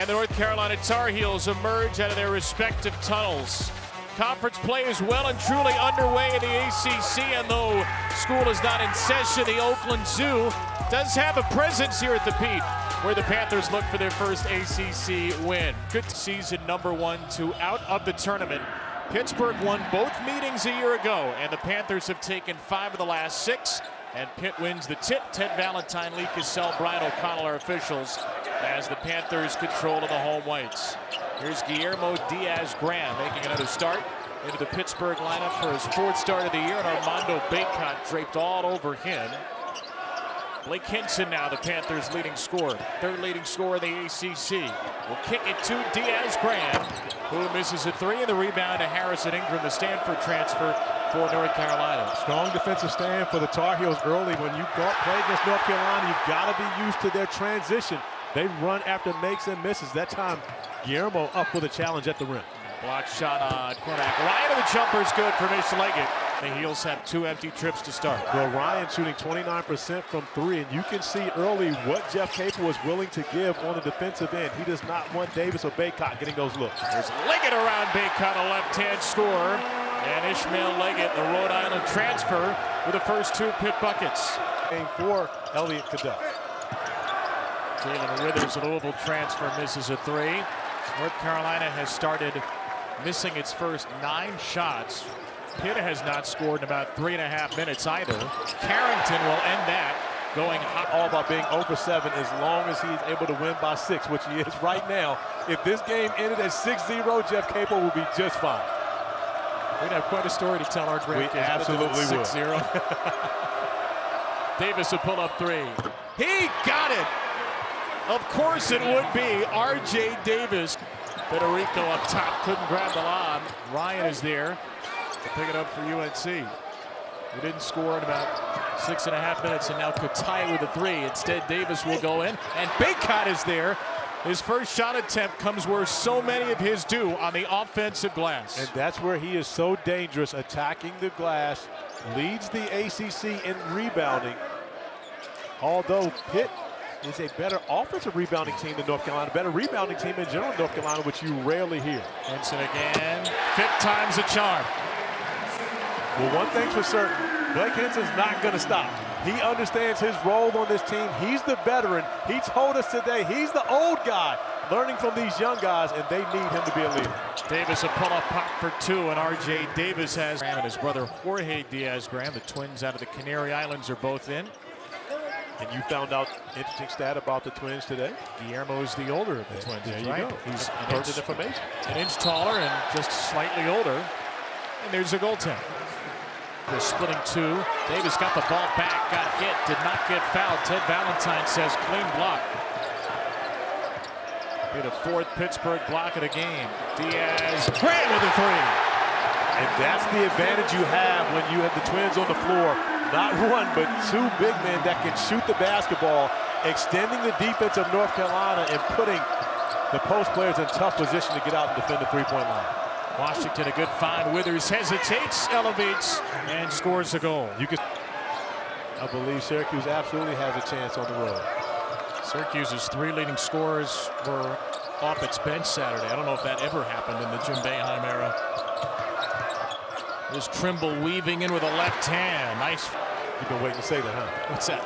And the North Carolina Tar Heels emerge out of their respective tunnels. Conference play is well and truly underway in the ACC, and though school is not in session, the Oakland Zoo does have a presence here at the Pete, where the Panthers look for their first ACC win. Good season number 1 to out of the tournament. Pittsburgh won both meetings a year ago, and the Panthers have taken 5 of the last 6. And Pitt wins the tip. Ted Valentine, Lee Cassell, Brian O'Connell are officials as the Panthers control of the home whites. Here's Guillermo Diaz-Graham making another start into the Pittsburgh lineup for his 4th start of the year, and Armando Bacot draped all over him. Blake Hinson now the Panthers' leading scorer, 3rd leading scorer in the ACC. Will kick it to Diaz-Graham, who misses a 3, and the rebound to Harrison Ingram, the Stanford transfer for North Carolina. Strong defensive stand for the Tar Heels early. When you play against North Carolina, you've got to be used to their transition. They run after makes and misses. That time, Guillermo up with a challenge at the rim. Block shot on cornerback. Ryan, and the jumper's good for Mitch Leggett. The Heels have 2 empty trips to start. Well, Ryan shooting 29% from 3, and you can see early what Jeff Capel was willing to give on the defensive end. He does not want Davis or Bacot getting those looks. There's Leggett around Bacot, a left-hand scorer. And Ishmael Leggett, the Rhode Island transfer, with the first 2 Pitt buckets. Game for Elliott Cadet. Jalen Withers, a Louisville transfer, misses a 3. North Carolina has started missing its first 9 shots. Pitt has not scored in about 3.5 minutes either. Carrington will end that, going hot. All about being over 7 as long as he's able to win by 6, which he is right now. If this game ended at 6-0, Jeff Capel will be just fine. We'd have quite a story to tell our grandkids. We absolutely would. 6-0. Davis will pull up 3. He got it! Of course it would be R.J. Davis. Federico up top, couldn't grab the lob. Ryan is there to pick it up for UNC. We didn't score in about 6.5 minutes, and now could tie it with a 3. Instead, Davis will go in, and Bacot is there. His first shot attempt comes where so many of his do, on the offensive glass. And that's where he is so dangerous, attacking the glass. Leads the ACC in rebounding. Although Pitt is a better offensive rebounding team than North Carolina, better rebounding team in general, North Carolina, which you rarely hear. Henson again, 5th time's a charm. Well, one thing's for certain, Blake Henson's not going to stop. He understands his role on this team. He's the veteran. He told us today he's the old guy, learning from these young guys, and they need him to be a leader. Davis a pull-up pop for 2, and R.J. Davis has, and his brother Jorge Diaz-Graham, the twins out of the Canary Islands, are both in. And you found out interesting stat about the twins today. Guillermo is the older of the twins. There you right? go. He's an inch taller and just slightly older. And there's a goaltender. They're splitting 2. Davis got the ball back, got hit, did not get fouled. Ted Valentine says clean block. Be the 4th Pittsburgh block of the game. Diaz-Graham with a 3. And that's the advantage you have when you have the twins on the floor. Not 1, but 2 big men that can shoot the basketball, extending the defense of North Carolina and putting the post players in tough position to get out and defend the 3-point line. Washington, a good find. Withers hesitates, elevates, and scores a goal. I believe Syracuse absolutely has a chance on the road. Syracuse's 3 leading scorers were off its bench Saturday. I don't know if that ever happened in the Jim Boeheim era. There's Trimble weaving in with a left hand. Nice. You've been waiting to say that, huh? What's that?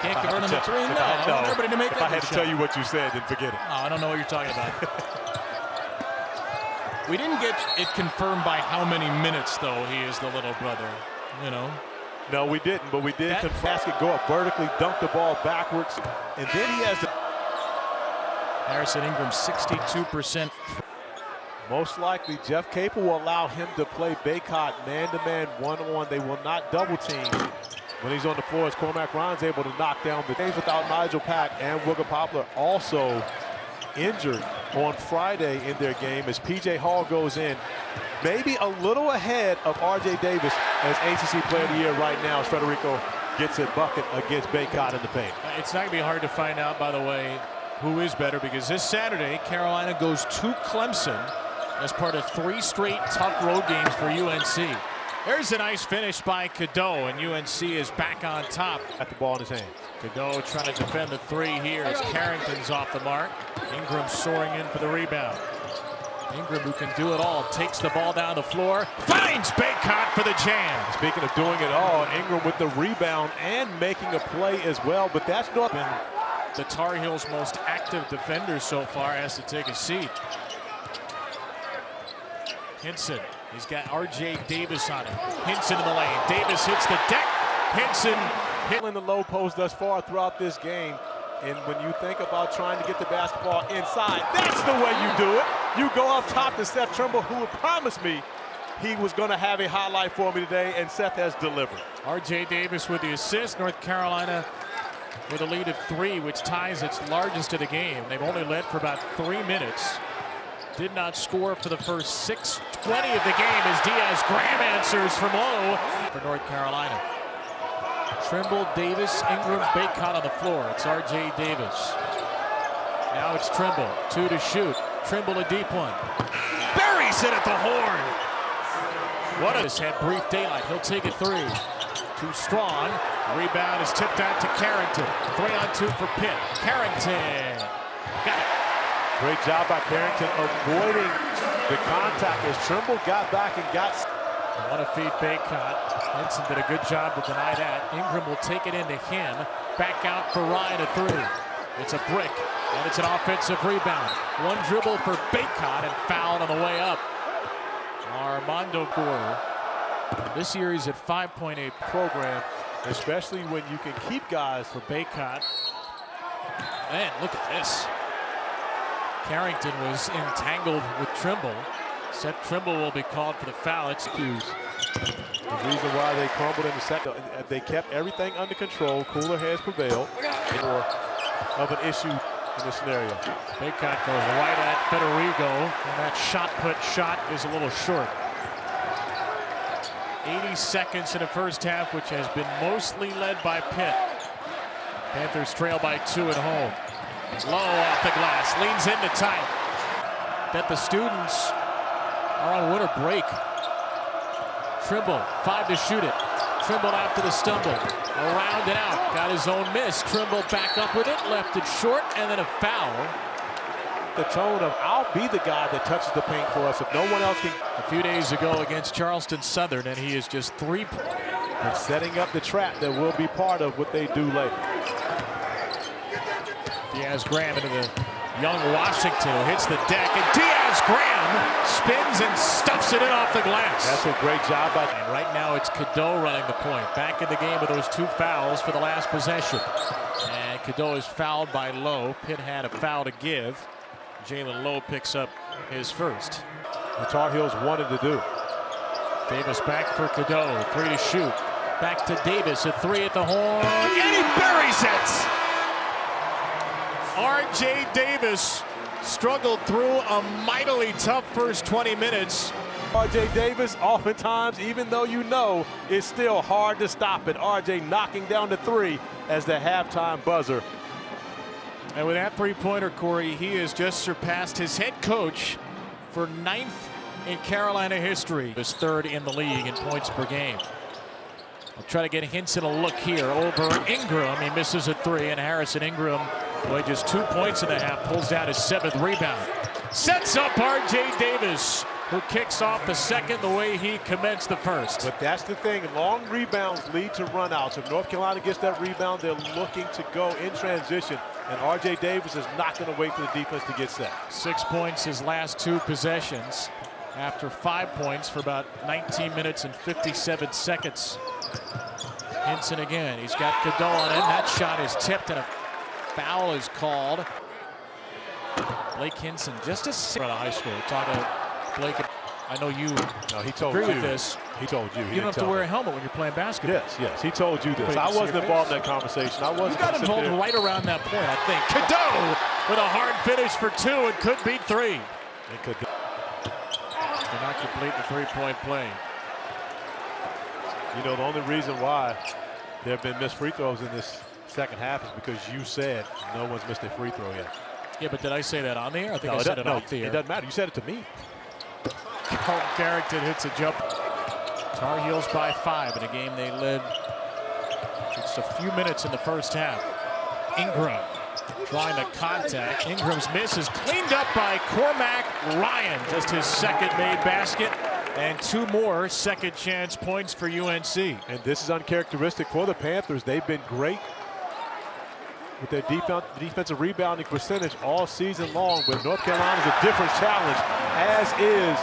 Can't convert on the 3? No, I want everybody to make that. If I had to tell you what you said, then forget it. Oh, I don't know what you're talking about. We didn't get it confirmed by how many minutes, though, he is the little brother, you know? No, we didn't, but we did basket go up vertically, dunk the ball backwards, and then he has the... Harrison Ingram, 62%. Most likely, Jeff Capel will allow him to play Bacot man-to-man, one-on-one. They will not double-team when he's on the floor, as Cormac Ryan's able to knock down the games without Nigel Pack, and Wigga Poplar also injured on Friday in their game as P.J. Hall goes in. Maybe a little ahead of R.J. Davis as ACC Player of the Year right now as Federico gets a bucket against Bacot in the paint. It's not going to be hard to find out, by the way, who is better, because this Saturday, Carolina goes to Clemson as part of 3 straight tough road games for UNC. There's a nice finish by Cadeau, and UNC is back on top. Got the ball in his hand. Cadeau trying to defend the three here as Carrington's off the mark. Ingram soaring in for the rebound. Ingram, who can do it all, takes the ball down the floor, finds Baycott for the jam. Speaking of doing it all, Ingram with the rebound and making a play as well, but that's not been the Tar Heels' most active defender so far. Has to take a seat. Hinson, he's got R.J. Davis on him. Hinson in the lane. Davis hits the deck. Hinson hit in the low post thus far throughout this game. And when you think about trying to get the basketball inside, that's the way you do it. You go up top to Seth Trimble, who had promised me he was going to have a highlight for me today, and Seth has delivered. R.J. Davis with the assist. North Carolina with a lead of 3, which ties its largest of the game. They've only led for about 3 minutes. Did not score for the first 6:20 of the game as Diaz Graham answers from low for North Carolina. Trimble, Davis, Ingram, Baycott on the floor. It's R.J. Davis. Now it's Trimble, 2 to shoot. Trimble a deep one. Buries it at the horn. What has had brief daylight. He'll take a 3. Too strong. Rebound is tipped out to Carrington. 3-on-2 for Pitt. Carrington. Got it. Great job by Carrington avoiding the contact as Trimble got back and got. I want to feed Baycott. Henson did a good job to deny that. Ingram will take it into him. Back out for Ryan, a 3. It's a brick, and it's an offensive rebound. One dribble for Baycott and fouled on the way up. Armando Gore. This year he's at 5.8 program, especially when you can keep guys. For Baycott. Man, look at this. Carrington was entangled with Trimble. Seth Trimble will be called for the foul. It's Hughes. The reason why they crumbled in the second, they kept everything under control. Cooler heads prevailed. More of an issue in this scenario. Baycott goes right at Federico, and that shot is a little short. 80 seconds in the first half, which has been mostly led by Pitt. Panthers trail by 2 at home. Low off the glass, leans into tight. Bet the students are on winter break. Trimble, 5 to shoot it. Trimble after the stumble. Around and out, got his own miss. Trimble back up with it, left it short, and then a foul. The tone of, I'll be the guy that touches the paint for us if no one else can. A few days ago against Charleston Southern, and he is just 3. And setting up the trap that will be part of what they do later. Diaz Graham into the young Washington, who hits the deck, and Diaz Graham spins and stuffs it in off the glass. That's a great job by. And right now it's Cadeau running the point. Back in the game with those 2 fouls for the last possession. And Cadeau is fouled by Lowe. Pitt had a foul to give. Jalen Lowe picks up his first. The Tar Heels wanted to do. Davis back for Cadeau, 3 to shoot. Back to Davis, a 3 at the horn, and he buries it! R.J. Davis struggled through a mightily tough first 20 minutes. R.J. Davis, oftentimes, even though you know, it's still hard to stop it. R.J. knocking down the 3 as the halftime buzzer. And with that three-pointer, Corey, he has just surpassed his head coach for 9th in Carolina history. His 3rd in the league in points per game. I'll try to get Hinson a look here over Ingram. He misses a 3, and Harrison Ingram, boy, just 2 points in the half, pulls down his 7th rebound. Sets up R.J. Davis, who kicks off the second the way he commenced the first. But that's the thing, long rebounds lead to runouts. If North Carolina gets that rebound, they're looking to go in transition, and R.J. Davis is not going to wait for the defense to get set. 6 points his last 2 possessions after 5 points for about 19 minutes and 57 seconds. Hinson again, he's got Cadeau on him. That shot is tipped and a foul is called. Blake Hinson, just a out of high school. Talking to Blake, I know you agree with this. He told you. You don't have to wear a helmet when you're playing basketball. Yes, he told you this. I wasn't involved in that conversation. I wasn't. You got involved right around that point, I think. Cadeau with a hard finish for 2 and could beat 3. It could. Did not complete the 3-point play. You know, the only reason why there have been missed free throws in this second half is because you said no one's missed a free throw yet. Yeah, but did I say that on the air? I think I said it off the air. It doesn't matter. You said it to me. Carrington hits a jump. Tar Heels by 5 in a game they led, Just a few minutes in the first half. Ingram trying the contact. Ingram's miss is cleaned up by Cormac Ryan. Just his second made basket. And 2 more second chance points for UNC. And this is uncharacteristic for the Panthers. They've been great with their defensive rebounding percentage all season long, but North Carolina is a different challenge, as is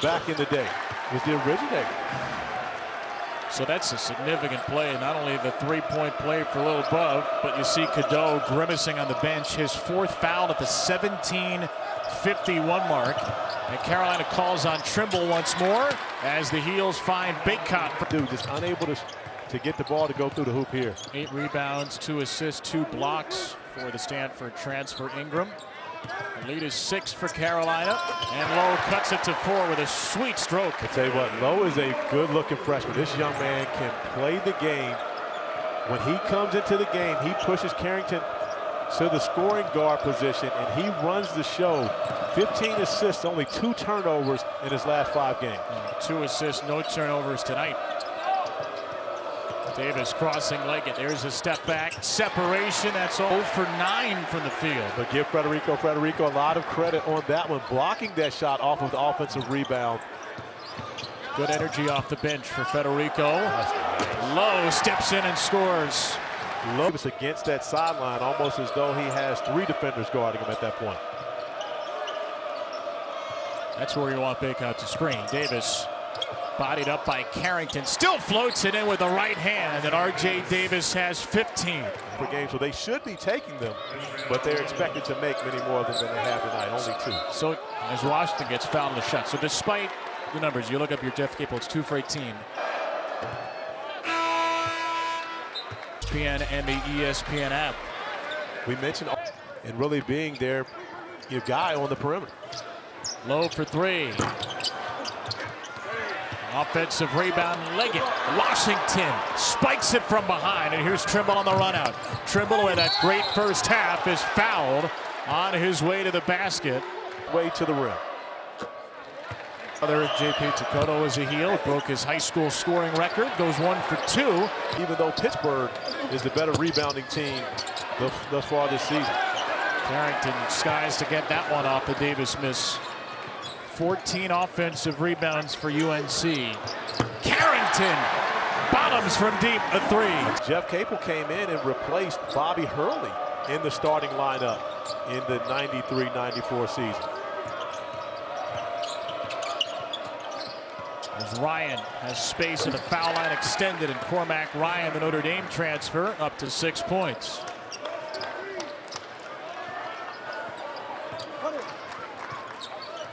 back in the day. Was the originator. So that's a significant play. Not only the 3-point play for Lil Bub, but you see Cadeau grimacing on the bench. His 4th foul at the 17:51 mark. And Carolina calls on Trimble once more as the Heels find Baycott. Dude, just unable to get the ball to go through the hoop here. 8 rebounds, 2 assists, 2 blocks for the Stanford transfer Ingram. The lead is 6 for Carolina, and Lowe cuts it to 4 with a sweet stroke. I tell you what, Lowe is a good-looking freshman. This young man can play the game. When he comes into the game, he pushes Carrington to the scoring guard position, and he runs the show. 15 assists, only 2 turnovers in his last 5 games. 2 assists, no turnovers tonight. Davis crossing Leggett. There's a step back. Separation. That's 0 for 9 from the field. But give Federico a lot of credit on that one, blocking that shot off of the offensive rebound. Good energy off the bench for Federico. Lowe steps in and scores. Lowe is against that sideline, almost as though he has 3 defenders guarding him at that point. That's where you want Baycott to screen. Davis bodied up by Carrington, still floats it in with the right hand, and R.J. Davis has 15. Per game, so they should be taking them, but they're expected to make many more than they have tonight, only 2. So as Washington gets fouled in the shot. So despite the numbers, you look up your Jeff Capel, it's 2 for 18. ESPN and the ESPN app. We mentioned and really being their guy on the perimeter. Low for 3. Offensive rebound, Leggett. Washington spikes it from behind, and here's Trimble on the run out. Trimble, with a great first half, is fouled on his way to the basket. Way to the rim. Other JP Takoto is a Heel, broke his high school scoring record, goes 1 for 2. Even though Pittsburgh is the better rebounding team thus far this season. Carrington skies to get that one off the Davis miss. 14 offensive rebounds for UNC. Carrington bottoms from deep, a 3. Jeff Capel came in and replaced Bobby Hurley in the starting lineup in the 93-94 season. As Ryan has space in the foul line extended, and Cormac Ryan, the Notre Dame transfer, up to 6 points.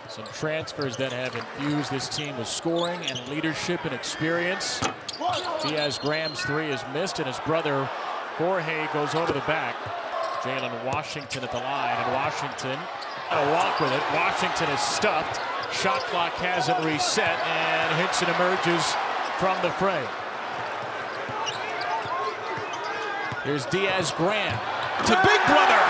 Some transfers that have infused this team with scoring and leadership and experience. Diaz-Graham's 3 is missed, and his brother Jorge goes over the back. Jalen Washington at the line, and Washington a walk with it. Washington is stuffed. Shot clock hasn't reset, and Hinson emerges from the fray. Here's Diaz-Graham to Big Brother.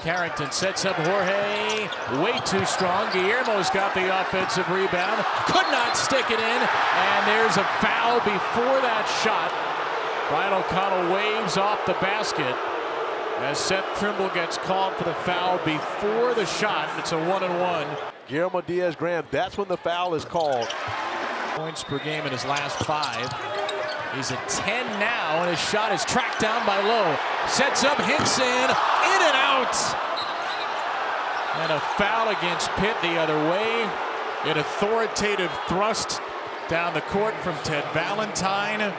Carrington sets up Jorge, way too strong. Guillermo's got the offensive rebound, could not stick it in, and there's a foul before that shot. Brian O'Connell waves off the basket as Seth Trimble gets called for the foul before the shot. It's a 1-and-1. Guillermo Diaz-Graham, that's when the foul is called. Points per game in his last 5. He's at 10 now, and his shot is tracked down by Lowe. Sets up Hinson, in and out. And a foul against Pitt the other way. An authoritative thrust down the court from Ted Valentine.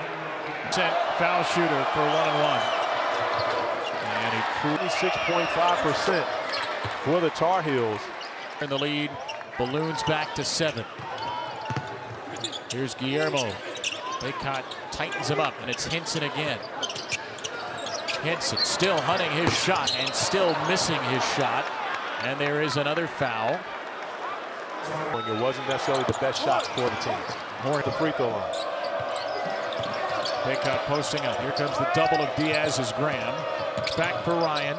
Foul shooter for 1-and-1. And he 26.5% for the Tar Heels. In the lead, balloons back to 7. Here's Guillermo. Baycott tightens him up, and it's Hinson again. Hinson still hunting his shot and still missing his shot. And there is another foul. It wasn't necessarily the best shot for the team. More at the free throw line. Baycott posting up. Here comes the double of Diaz's Graham. Back for Ryan.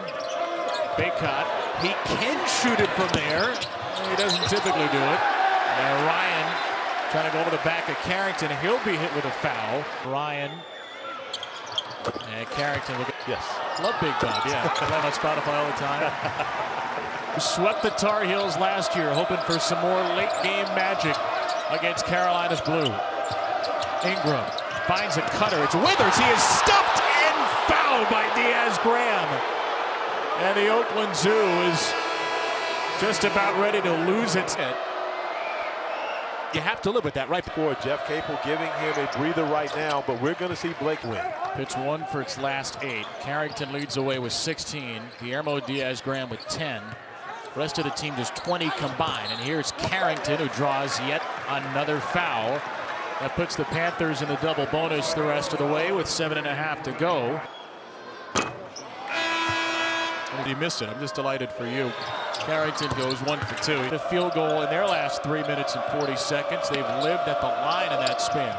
Baycott, he can shoot it from there. He doesn't typically do it. And Ryan Trying to go over the back of Carrington. He'll be hit with a foul. Ryan. And Carrington will get. Yes. Love Big Bob, yeah. Play on Spotify all the time. Swept the Tar Heels last year, hoping for some more late game magic against Carolina's blue. Ingram finds a cutter. It's Withers. He is stuffed and fouled by Diaz-Graham. And the Oakland Zoo is just about ready to lose its head. You have to live with that right before. Jeff Capel giving him a breather right now, but we're going to see Blake win. Pitch one for its last 8. Carrington leads away with 16. Guillermo Diaz-Graham with 10. Rest of the team just 20 combined. And here's Carrington, who draws yet another foul. That puts the Panthers in the double bonus the rest of the way with 7.5 to go. You missed it. I'm just delighted for you. Carrington goes 1 for 2. The field goal in their last 3 minutes and 40 seconds. They've lived at the line in that span.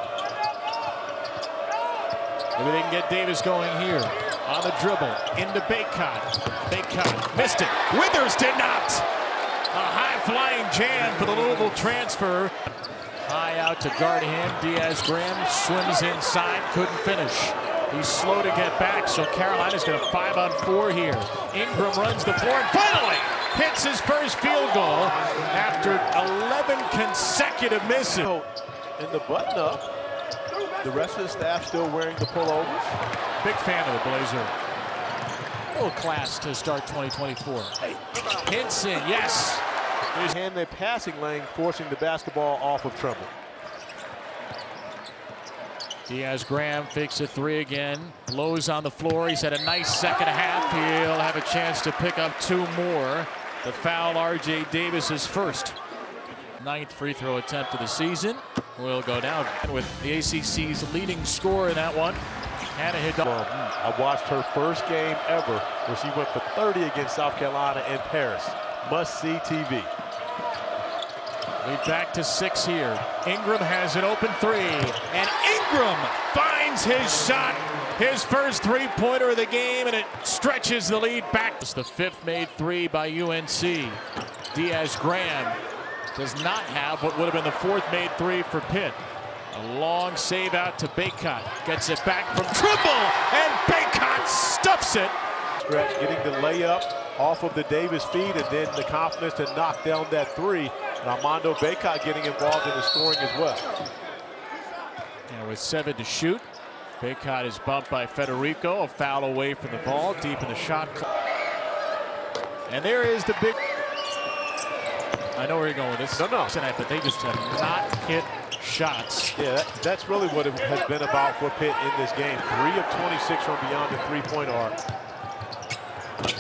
Maybe they can get Davis going here. On the dribble, into Baycott. Baycott missed it. Withers did not. A high-flying jam for the Louisville transfer. High out to guard him. Diaz-Graham swims inside, couldn't finish. He's slow to get back, so Carolina's got a 5-on-4 here. Ingram runs the floor and finally hits his first field goal after 11 consecutive misses. In the button-up, the rest of the staff still wearing the pullovers. Big fan of the Blazer. A little class to start 2024. Hinson, yes. His hand in the passing lane, forcing the basketball off of Tremble. Diaz-Graham fakes a 3 again. Blows on the floor. He's had a nice second half. He'll have a chance to pick up 2 more. The foul, R.J. Davis's first. 9th free throw attempt of the season. Will go down with the ACC's leading scorer in that one. Hannah Hidalgo. I watched her first game ever where she went for 30 against South Carolina in Paris. Must-see TV. Lead back to 6 here. Ingram has an open 3. And Ingram finds his shot. His first 3-pointer of the game, and it stretches the lead back. It's the 5th made 3 by UNC. Diaz-Graham does not have what would have been the 4th made 3 for Pitt. A long save out to Baycott. Gets it back from Trimble, and Baycott stuffs it. Stretch getting the layup off of the Davis feed, and then the confidence to knock down that 3. And Armando Baycott getting involved in the scoring as well. And with 7 to shoot, Baycott is bumped by Federico. A foul away from the ball, deep in the shot clock. And there is the big. I know where you're going with this tonight, but they just have not hit shots. Yeah, that's really what it has been about for Pitt in this game. 3 of 26 from beyond the 3-point arc.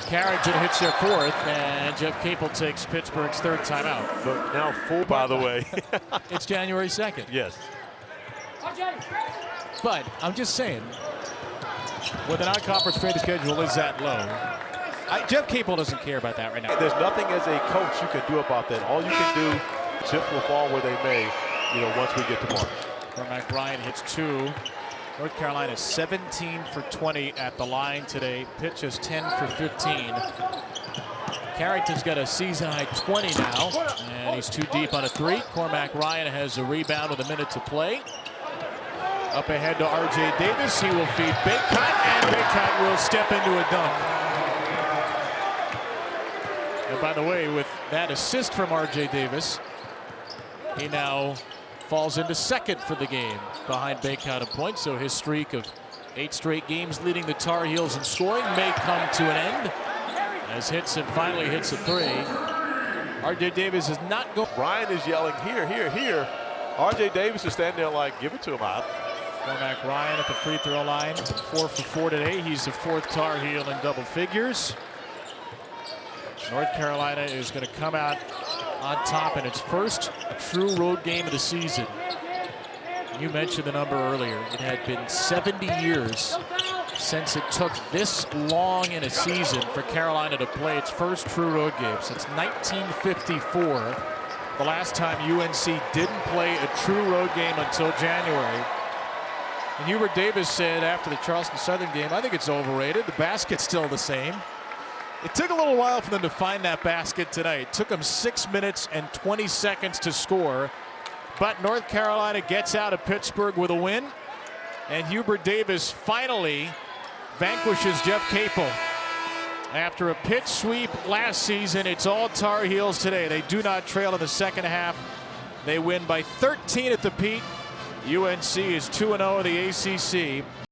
Carrington hits their 4th, and Jeff Capel takes Pittsburgh's 3rd timeout. But now 4, by the way. It's January 2nd. Yes. But I'm just saying, when the non-conference trade schedule is that low, Jeff Capel doesn't care about that right now. There's nothing as a coach you can do about that. All you can do, chips will fall where they may, once we get to March. Cormac Ryan hits 2. North Carolina 17 for 20 at the line today. Pitt just 10 for 15. Carrington's got a season-high 20 now, and he's too deep on a 3. Cormac Ryan has a rebound with a minute to play. Up ahead to R.J. Davis. He will feed Baycott, and Baycott will step into a dunk. And by the way, with that assist from R.J. Davis, he now falls into 2nd for the game behind Baycott a point. So his streak of 8 straight games leading the Tar Heels in scoring may come to an end as Hinson finally hits a 3. R.J. Davis is not going. Ryan is yelling, here, here, here. R.J. Davis is standing there like, give it to him. Cormac Ryan at the free throw line, 4 for 4 today. He's the 4th Tar Heel in double figures. North Carolina is going to come out on top in its first true road game of the season. You mentioned the number earlier. It had been 70 years since it took this long in a season for Carolina to play its first true road game. Since 1954, the last time UNC didn't play a true road game until January. And Hubert Davis said after the Charleston Southern game, I think it's overrated. The basket's still the same. It took a little while for them to find that basket tonight. It took them 6 minutes and 20 seconds to score. But North Carolina gets out of Pittsburgh with a win. And Hubert Davis finally vanquishes Jeff Capel. After a pit sweep last season, it's all Tar Heels today. They do not trail in the second half. They win by 13 at the Pete. UNC is 2-0 in the ACC.